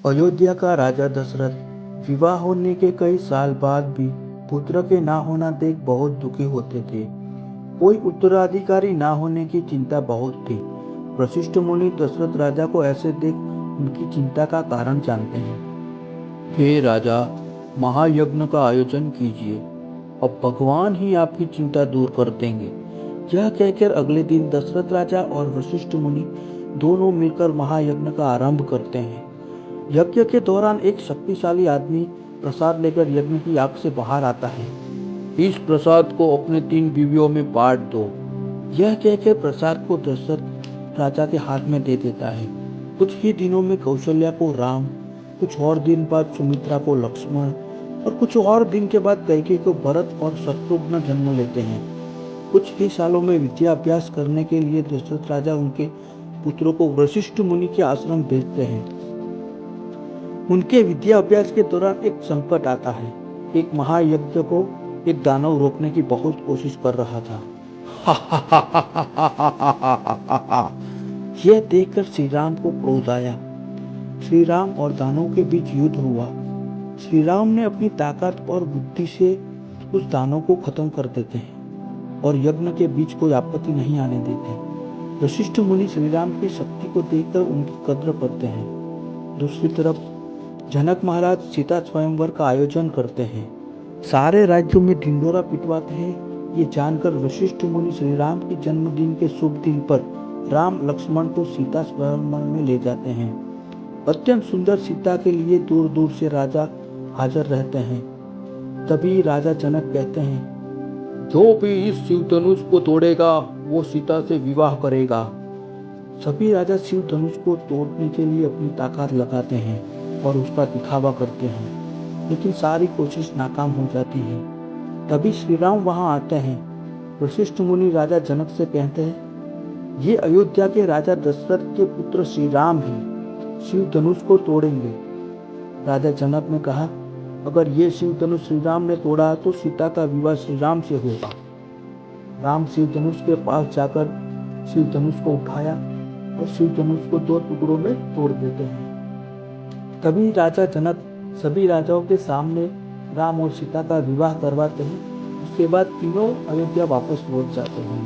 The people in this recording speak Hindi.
अयोध्या का राजा दशरथ विवाह होने के कई साल बाद भी पुत्र के ना होना देख बहुत दुखी होते थे। कोई उत्तराधिकारी ना होने की चिंता बहुत थी। वशिष्ठ मुनि दशरथ राजा को ऐसे देख उनकी चिंता का कारण जानते हैं। हे राजा, महायज्ञ का आयोजन कीजिए, अब भगवान ही आपकी चिंता दूर कर देंगे। यह कहकर अगले दिन दशरथ राजा और वशिष्ठ मुनि दोनों मिलकर महायज्ञ का आरंभ करते हैं। यज्ञ के दौरान एक शक्तिशाली आदमी प्रसाद लेकर यज्ञ की आग से बाहर आता है। इस प्रसाद को अपने 3 बीवियों में बांट दो। यह कहकर प्रसाद को दशरथ राजा के हाथ में दे देता है। कुछ ही दिनों में कौशल्या को राम, कुछ और दिन बाद सुमित्रा को लक्ष्मण और कुछ और दिन के बाद कैकेयी को भरत और शत्रुघ्न जन्म लेते हैं। कुछ ही सालों में विद्या अभ्यास करने के लिए दशरथ राजा उनके पुत्रों को वशिष्ठ मुनि के आश्रम भेजते हैं। उनके विद्या अभ्यास के दौरान एक संकट आता है। एक महायज्ञ को एक दानव रोकने की बहुत कोशिश कर रहा था। यह देखकर श्री राम को क्रोध आया। श्री राम और दानव के बीच युद्ध हुआ। श्री राम ने अपनी ताकत और बुद्धि से उस दानव को खत्म कर देते हैं और यज्ञ के बीच कोई आपत्ति नहीं आने देते। वशिष्ठ मुनि श्री राम की शक्ति को देखकर उनकी कद्र करते हैं। दूसरी तरफ जनक महाराज सीता स्वयंवर का आयोजन करते हैं। सारे राज्यों में ढिंढोरा पिटवाते हैं। ये जानकर वशिष्ठ मुनि श्री राम के जन्मदिन के शुभ दिन पर राम लक्ष्मण को सीता स्वयंवर में ले जाते हैं। अत्यंत सुंदर सीता के लिए दूर दूर से राजा हाजिर रहते हैं। तभी राजा जनक कहते हैं, जो भी इस शिव धनुष को तोड़ेगा वो सीता से विवाह करेगा। सभी राजा शिव धनुष को तोड़ने के लिए अपनी ताकत लगाते हैं और उसका दिखावा करते हैं, लेकिन सारी कोशिश नाकाम हो जाती है। तभी श्री राम वहां आते हैं। वशिष्ठ मुनि राजा जनक से कहते हैं, ये अयोध्या के राजा दशरथ के पुत्र श्री राम ही शिव धनुष को तोड़ेंगे। राजा जनक ने कहा, अगर ये शिव धनुष श्री राम ने तोड़ा तो सीता का विवाह श्री राम से होगा। राम शिव धनुष के पास जाकर शिव धनुष को उठाया और शिव धनुष को 2 टुकड़ों में तोड़ देते हैं। तभी राजा जनक सभी राजाओं के सामने राम और सीता का विवाह करवाते हैं। उसके बाद तीनों अयोध्या वापस लौट जाते हैं।